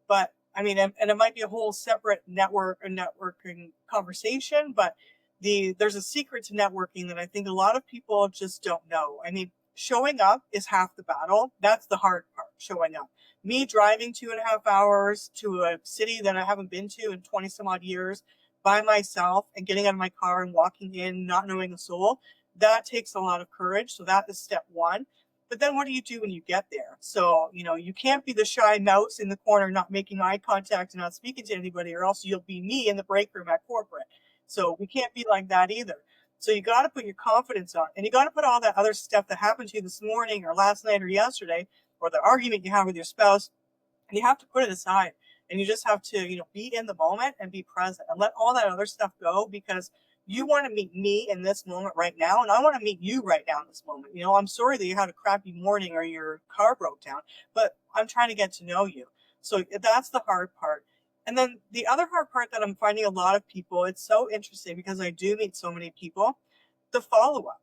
But I mean, and it might be a whole separate networking conversation, but there's a secret to networking that I think a lot of people just don't know. I mean, showing up is half the battle. That's the hard part, showing up. Me driving 2.5 hours to a city that I haven't been to in 20 some odd years by myself and getting out of my car and walking in, not knowing a soul, that takes a lot of courage. So that is step one. But then what do you do when you get there? So, you can't be the shy mouse in the corner, not making eye contact and not speaking to anybody, or else you'll be me in the break room at corporate. So we can't be like that either. So you got to put your confidence on, and you got to put all that other stuff that happened to you this morning or last night or yesterday, or the argument you have with your spouse, and you have to put it aside. And you just have to, be in the moment and be present and let all that other stuff go, because you want to meet me in this moment right now, and I want to meet you right now in this moment. I'm sorry that you had a crappy morning or your car broke down, but I'm trying to get to know you. So that's the hard part. And then the other hard part that I'm finding a lot of people, it's so interesting because I do meet so many people, the follow-up.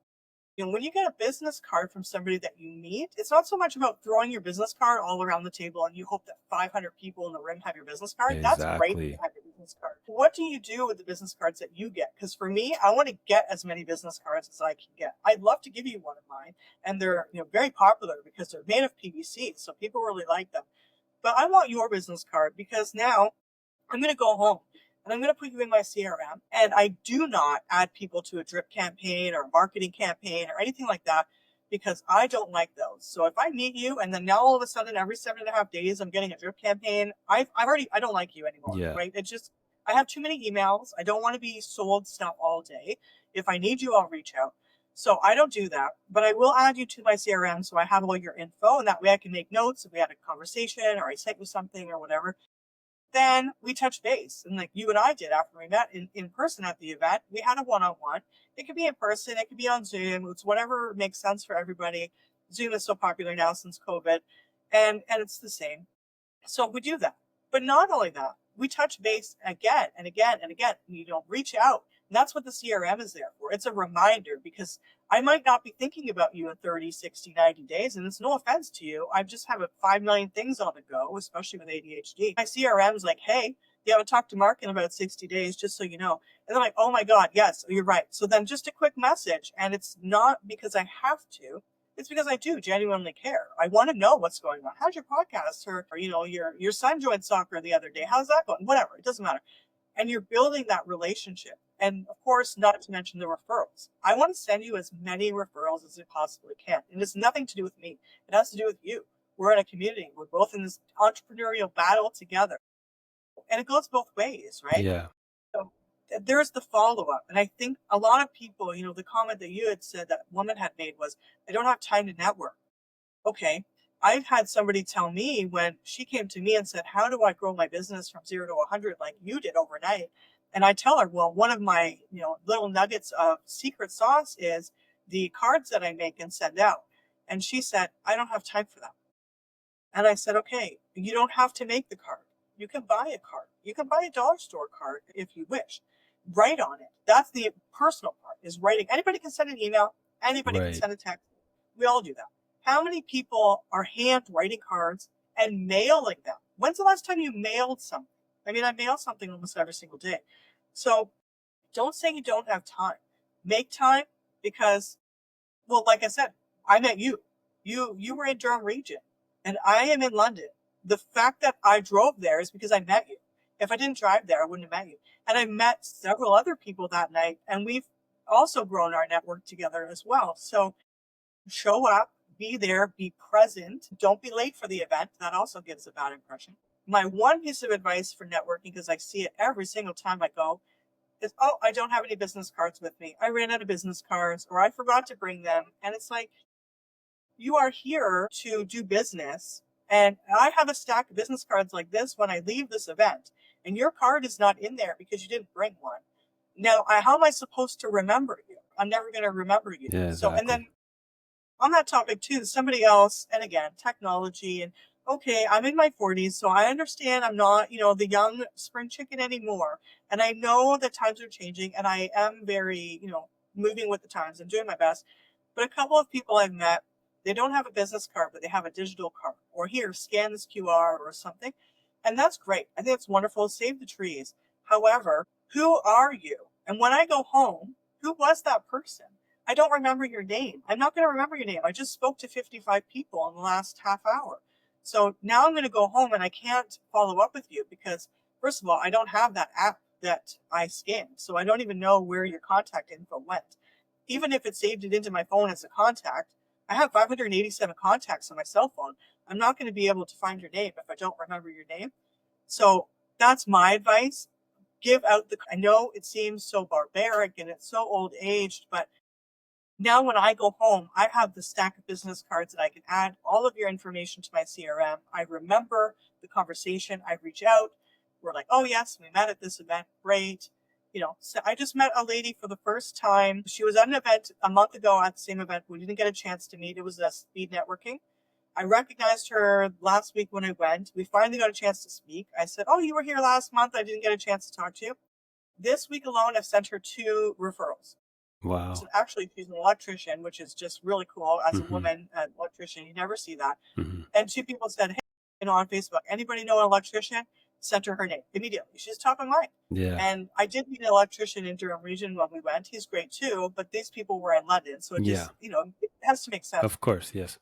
When you get a business card from somebody that you meet, it's not so much about throwing your business card all around the table and you hope that 500 people in the room have your business card. That's great that you Exactly. have your business card. What do you do with the business cards that you get? Because for me, I want to get as many business cards as I can get. I'd love to give you one of mine, and they're very popular because they're made of PVC, so people really like them. But I want your business card because now I'm going to go home and I'm going to put you in my CRM. And I do not add people to a drip campaign or a marketing campaign or anything like that, because I don't like those. So if I meet you and then now all of a sudden every 7.5 days I'm getting a drip campaign, I don't like you anymore, Yeah. right? It's just, I have too many emails. I don't want to be sold stuff all day. If I need you, I'll reach out. So I don't do that, but I will add you to my CRM so I have all your info, and that way I can make notes if we had a conversation or I sent you something or whatever. Then we touch base, and like you and I did after we met in person at the event, we had a one-on-one. It could be in person, it could be on Zoom. It's whatever makes sense for everybody. Zoom is so popular now since COVID, and it's the same. So we do that. But not only that, we touch base again and again and again. Reach out. And that's what the CRM is there for. It's a reminder, because I might not be thinking about you in 30, 60, 90 days. And it's no offense to you. I just have 5 million things on the go, especially with ADHD. My CRM is like, hey, you haven't talked to Mark in about 60 days, just so you know. And they're like, oh my God, yes, you're right. So then just a quick message. And it's not because I have to. It's because I do genuinely care. I want to know what's going on. How's your podcast? Or your son joined soccer the other day. How's that going? Whatever. It doesn't matter. And you're building that relationship. And of course, not to mention the referrals. I want to send you as many referrals as I possibly can. And it's nothing to do with me. It has to do with you. We're in a community. We're both in this entrepreneurial battle together. And it goes both ways, right? Yeah. So there's the follow-up. And I think a lot of people, the comment that you had said that woman had made was, I don't have time to network. Okay. I've had somebody tell me when she came to me and said, how do I grow my business from 0 to 100 like you did overnight? And I tell her, well, one of my, little nuggets of secret sauce is the cards that I make and send out. And she said, I don't have time for that. And I said, okay, you don't have to make the card. You can buy a card. You can buy a dollar store card if you wish. Write on it. That's the personal part, is writing. Anybody can send an email. Anybody can Right. send a text. We all do that. How many people are hand writing cards and mailing them? When's the last time you mailed something? I mean, I mail something almost every single day. So don't say you don't have time. Make time, because, well, like I said, I met you. You were in Durham region and I am in London. The fact that I drove there is because I met you. If I didn't drive there, I wouldn't have met you. And I met several other people that night, and we've also grown our network together as well. So show up, be there, be present. Don't be late for the event. That also gives a bad impression. My one piece of advice for networking, because I see it every single time I go, is, oh, I don't have any business cards with me. I ran out of business cards, or I forgot to bring them. And it's like, you are here to do business. And I have a stack of business cards like this when I leave this event, and your card is not in there because you didn't bring one. Now, how am I supposed to remember you? I'm never going to remember you. Yeah, So, and then exactly. on that topic too, somebody else, and again, technology, and okay, I'm in my 40s, so I understand I'm not, the young spring chicken anymore. And I know that times are changing, and I am very, moving with the times and doing my best. But a couple of people I've met, they don't have a business card, but they have a digital card, or here, scan this QR or something. And that's great. I think it's wonderful. Save the trees. However, who are you? And when I go home, who was that person? I don't remember your name. I'm not going to remember your name. I just spoke to 55 people in the last half hour. So now I'm going to go home and I can't follow up with you because, first of all, I don't have that app that I scanned. So I don't even know where your contact info went. Even if it saved it into my phone as a contact, I have 587 contacts on my cell phone. I'm not going to be able to find your name if I don't remember your name. So that's my advice. Give out I know it seems so barbaric and it's so old aged, but now when I go home, I have the stack of business cards that I can add all of your information to my CRM. I remember the conversation. I reach out. were like, oh yes, we met at this event. Great. So I just met a lady for the first time. She was at an event a month ago at the same event. We didn't get a chance to meet. It was a speed networking. I recognized her last week when I went. We finally got a chance to speak. I said, oh, you were here last month. I didn't get a chance to talk to you. This week alone, I've sent her 2 referrals. So Wow. actually, she's an electrician, which is just really cool. As a Hmm. woman, an electrician, you never see that. Hmm. And 2 people said, hey, on Facebook, anybody know an electrician? Sent her name immediately. She's top of mind. Yeah. And I did meet an electrician in Durham region when we went. He's great too, but these people were in London. So it Yeah. just, it has to make sense. Of course. Yes.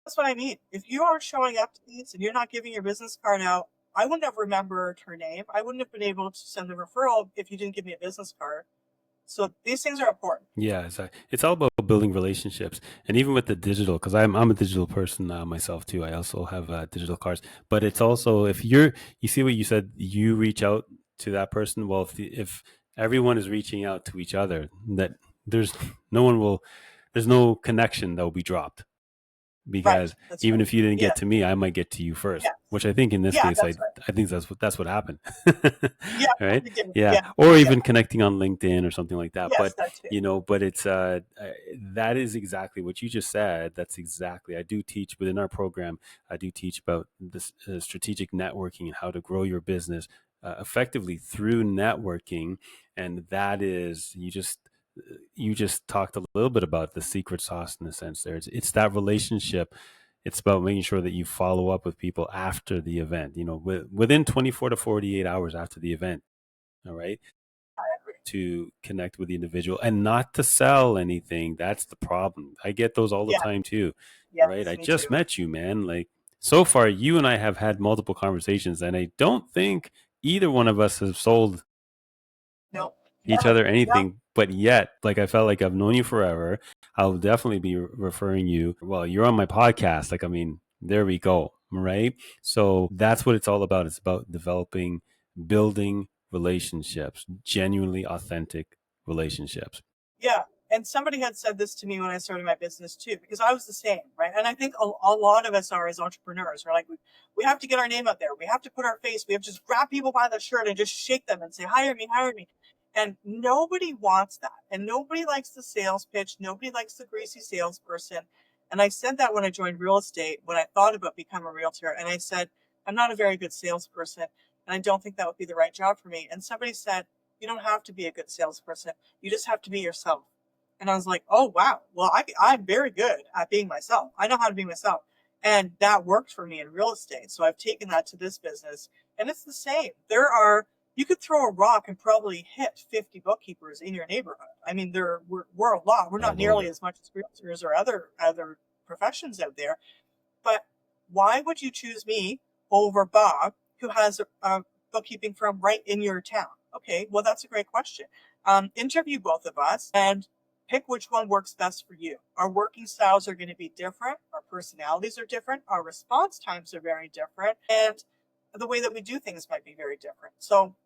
That's what I mean. If you aren't showing up to these and you're not giving your business card out, I wouldn't have remembered her name. I wouldn't have been able to send the referral if you didn't give me a business card. So these things are important. Yeah, exactly. It's all about building relationships, and even with the digital, because I'm a digital person myself too. I also have digital cards, but it's also if you see what you said, you reach out to that person. Well, if everyone is reaching out to each other, that there's no one will, there's no connection that will be dropped Right. because That's even right. if you didn't Yeah. get to me, I might get to you first, Yeah. which I think in this Yeah, case, that's right. I think that's what happened. Yeah, Right? we did. Yeah. Yeah. Or Yeah. even connecting on LinkedIn or something like that. Yes, But, that too. but it's, that is exactly what you just said. That's exactly, I do teach within our program. I do teach about this strategic networking and how to grow your business effectively through networking. And that is, you just talked a little bit about the secret sauce in the sense there. It's that relationship. It's about making sure that you follow up with people after the event, within 24 to 48 hours after the event. All right. I agree. To connect with the individual and not to sell anything. That's the problem. I get those all the Yeah. time too. Right. Yes, I me just too. met you, man. Like so far, you and I have had multiple conversations, and I don't think either one of us have sold No, each never. other Yeah. anything, but yet, like I felt like I've known you forever. I'll definitely be referring you. Well, you're on my podcast. Like, I mean, there we go. Right. So that's what it's all about. It's about developing, building relationships, genuinely authentic relationships. Yeah. And somebody had said this to me when I started my business too, because I was the same, right? And I think a lot of us are as entrepreneurs. We're like, we have to get our name out there. We have to put our face. We have to just grab people by the shirt and just shake them and say, hire me, hire me. And nobody wants that. And nobody likes the sales pitch. Nobody likes the greasy salesperson. And I said that when I joined real estate, when I thought about becoming a realtor. And I said, I'm not a very good salesperson. And I don't think that would be the right job for me. And somebody said, you don't have to be a good salesperson. You just have to be yourself. And I was like, oh, wow. Well, I'm very good at being myself. I know how to be myself. And that worked for me in real estate. So I've taken that to this business. And it's the same. You could throw a rock and probably hit 50 bookkeepers in your neighborhood. I mean, we're a lot. We're not All nearly over. as much as realtors or other professions out there. But why would you choose me over Bob, who has a bookkeeping firm right in your town? Okay, well, that's a great question. Interview both of us and pick which one works best for you. Our working styles are going to be different. Our personalities are different. Our response times are very different. And the way that we do things might be very different. So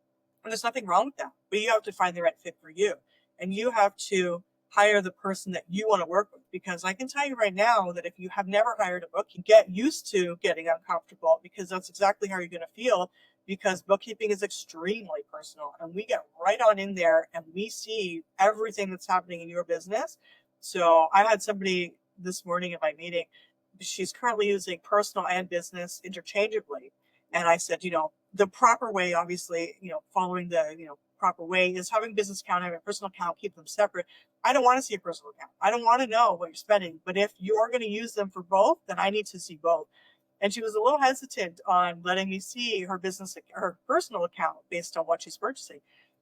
there's nothing wrong with that. But you have to find the right fit for you. And you have to hire the person that you want to work with. Because I can tell you right now that if you have never hired a book, you get used to getting uncomfortable because that's exactly how you're going to feel because bookkeeping is extremely personal and we get right on in there and we see everything that's happening in your business. So I had somebody this morning at my meeting, she's currently using personal and business interchangeably. And I said, the proper way, obviously, following the, proper way is having a business account, having a personal account, keep them separate. I don't want to see a personal account. I don't want to know what you're spending. But if you're going to use them for both, then I need to see both. And she was a little hesitant on letting me see her personal account based on what she's purchasing.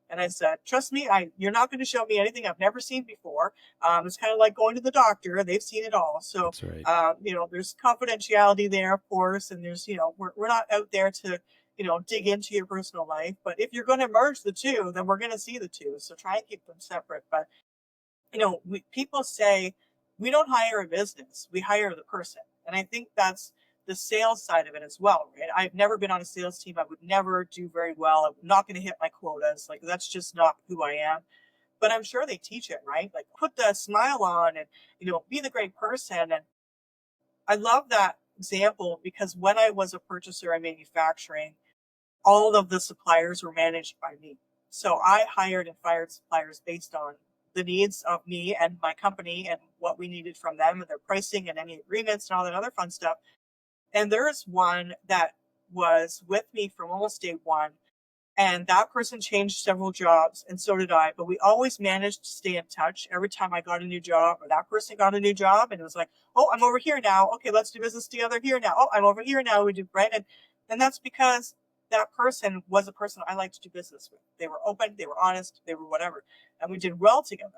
And I said, trust me, you're not going to show me anything I've never seen before. It's kind of like going to the doctor. They've seen it all. So, That's right. there's confidentiality there, of course. And there's, we're not out there to, dig into your personal life. But if you're going to merge the two, then we're going to see the two. So try and keep them separate. But, people say we don't hire a business, we hire the person. And I think that's the sales side of it as well, right? I've never been on a sales team. I would never do very well. I'm not going to hit my quotas. Like, that's just not who I am. But I'm sure they teach it, right? Like, put the smile on and, be the great person. And I love that example because when I was a purchaser in manufacturing, all of the suppliers were managed by me. So I hired and fired suppliers based on the needs of me and my company and what we needed from them and their pricing and any agreements and all that other fun stuff. And there's one that was with me from almost day one. And that person changed several jobs, and so did I. But we always managed to stay in touch every time I got a new job or that person got a new job. And it was like, oh, I'm over here now. Okay, let's do business together here now. Oh, I'm over here now. We do, right? And that's because that person was a person I liked to do business with. They were open, they were honest, they were whatever. And we did well together.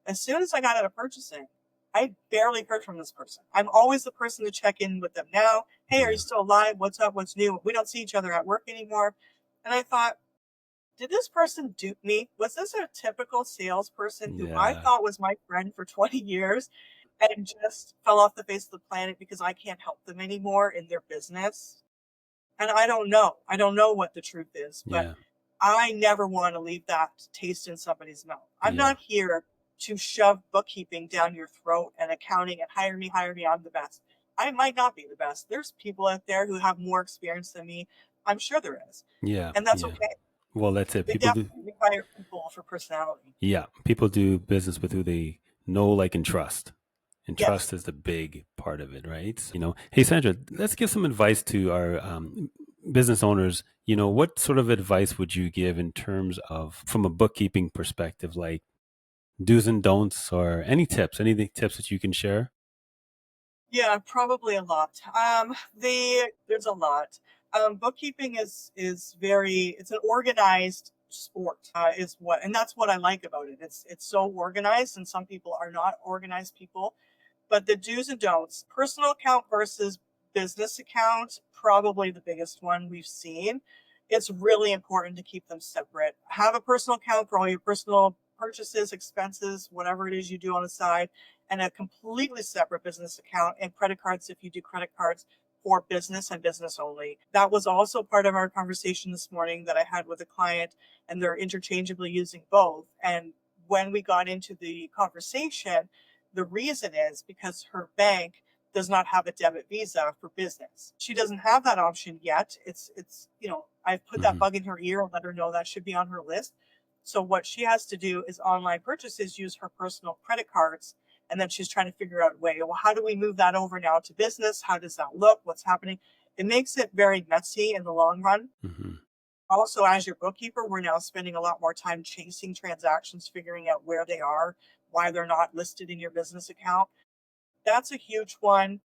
As soon as I got out of purchasing, I barely heard from this person. I'm always the person to check in with them now. Hey, are you still alive? What's up? What's new? We don't see each other at work anymore. And I thought, did this person dupe me? Was this a typical salesperson who I thought was my friend for 20 years and just fell off the face of the planet because I can't help them anymore in their business? And I don't know. I don't know what the truth is, but I never want to leave that taste in somebody's mouth. I'm not here to shove bookkeeping down your throat and accounting and hire me, I'm the best. I might not be the best. There's people out there who have more experience than me. I'm sure there is. And that's okay. Well, that's it. They People do. definitely require people for personality. Yeah, people do business with who they know, like, and trust. And Yes. trust is the big part of it, right? Hey, Sandra, let's give some advice to our business owners. What sort of advice would you give in terms of, from a bookkeeping perspective, like do's and don'ts, or any tips that you can share? Yeah, probably a lot. There's a lot. Bookkeeping is it's an organized sport, and that's what I like about it. It's so organized, and some people are not organized people. But the do's and don'ts, personal account versus business account, probably the biggest one we've seen. It's really important to keep them separate. Have a personal account for all your personal purchases, expenses, whatever it is you do on the side, and a completely separate business account and credit cards if you do credit cards for business and business only. That was also part of our conversation this morning that I had with a client, and they're interchangeably using both. And when we got into the conversation, the reason is because her bank does not have a debit visa for business. She doesn't have that option yet. It's I've put that bug in her ear and let her know that should be on her list. So what she has to do is online purchases, use her personal credit cards, and then she's trying to figure out a way. Well, how do we move that over now to business? How does that look? What's happening? It makes it very messy in the long run. Also, as your bookkeeper, we're now spending a lot more time chasing transactions, figuring out where they are, why they're not listed in your business account. That's a huge one.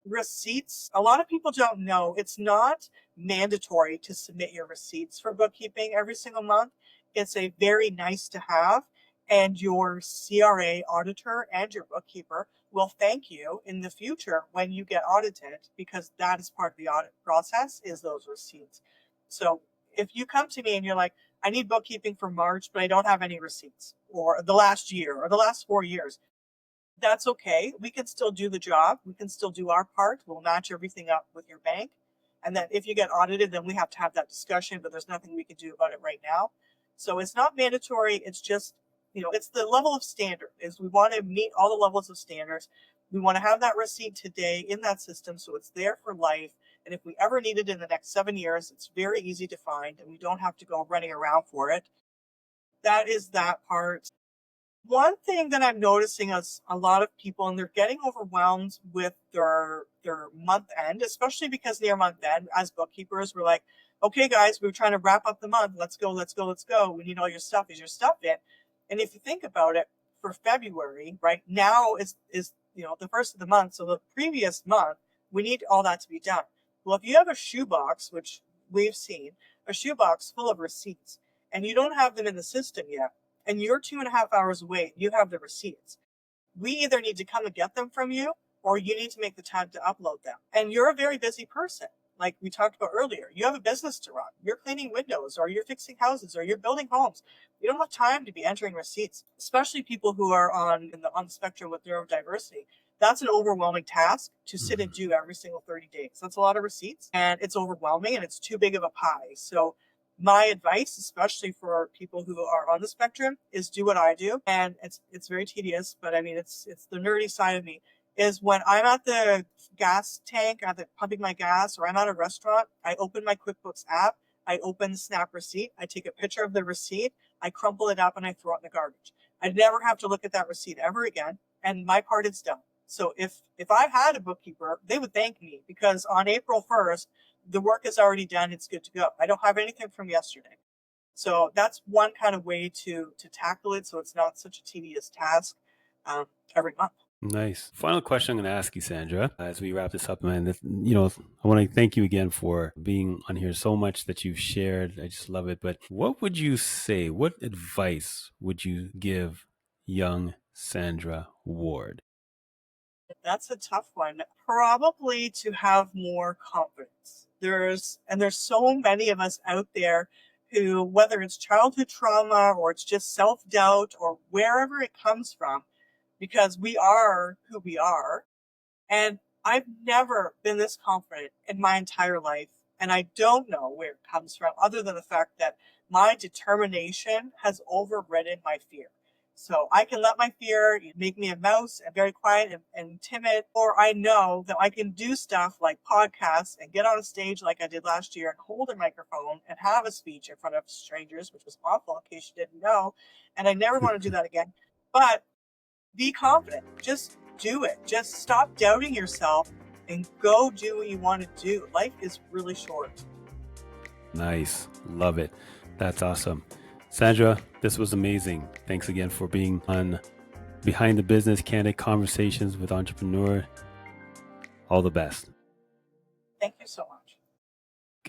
Receipts. A lot of people don't know it's not mandatory to submit your receipts for bookkeeping every single month. It's a very nice to have, and your CRA auditor and your bookkeeper will thank you in the future when you get audited, because that is part of the audit process, is those receipts. So if you come to me and you're like, I need bookkeeping for March, but I don't have any receipts, or the last year or the last 4 years, that's okay. We can still do the job. We can still do our part. We'll match everything up with your bank. And then if you get audited, then we have to have that discussion, but there's nothing we can do about it right now. So it's not mandatory. It's just, it's the level of standard. Is we want to meet all the levels of standards. We want to have that receipt today in that system, so it's there for life. And if we ever need it in the next 7 years, it's very easy to find, and we don't have to go running around for it. That is that part. One thing that I'm noticing is a lot of people, and they're getting overwhelmed with their month end, especially because near month end, as bookkeepers, we're like, okay, guys, we're trying to wrap up the month. Let's go. We need all your stuff. Is your stuff in? And if you think about it, for February, right now is the first of the month. So the previous month, we need all that to be done. Well, if you have a shoebox, which we've seen, a shoebox full of receipts, and you don't have them in the system yet, and you're 2.5 hours away, you have the receipts. We either need to come and get them from you, or you need to make the time to upload them. And you're a very busy person. Like we talked about earlier, you have a business to run. You're cleaning windows, or you're fixing houses, or you're building homes. You don't have time to be entering receipts, especially people who are on the spectrum with neurodiversity. That's an overwhelming task to sit and do every single 30 days. That's a lot of receipts, and it's overwhelming, and it's too big of a pie. So my advice, especially for people who are on the spectrum, is do what I do. And it's very tedious, but I mean, it's the nerdy side of me, is when I'm at the gas tank, pumping my gas, or I'm at a restaurant, I open my QuickBooks app, I open the snap receipt, I take a picture of the receipt, I crumple it up and I throw it in the garbage. I never have to look at that receipt ever again, and my part is done. So if I had a bookkeeper, they would thank me, because on April 1st, the work is already done, it's good to go. I don't have anything from yesterday. So that's one kind of way to tackle it, so it's not such a tedious task every month. Nice. Final question I'm going to ask you, Sandra, as we wrap this up, man. I want to thank you again for being on here. So much that you've shared. I just love it. But what would you say? What advice would you give young Sandra Ward? That's a tough one. Probably to have more confidence. There's so many of us out there who, whether it's childhood trauma or it's just self-doubt or wherever it comes from, because we are who we are. And I've never been this confident in my entire life. And I don't know where it comes from, other than the fact that my determination has overridden my fear. So I can let my fear make me a mouse and very quiet and timid, or I know that I can do stuff like podcasts and get on a stage like I did last year and hold a microphone and have a speech in front of strangers, which was awful in case you didn't know. And I never want to do that again. But be confident. Just do it. Just stop doubting yourself and go do what you want to do. Life is really short. Nice. Love it. That's awesome. Sandra, this was amazing. Thanks again for being on Behind the Business, Candid Conversations with Entrepreneur. All the best. Thank you so much.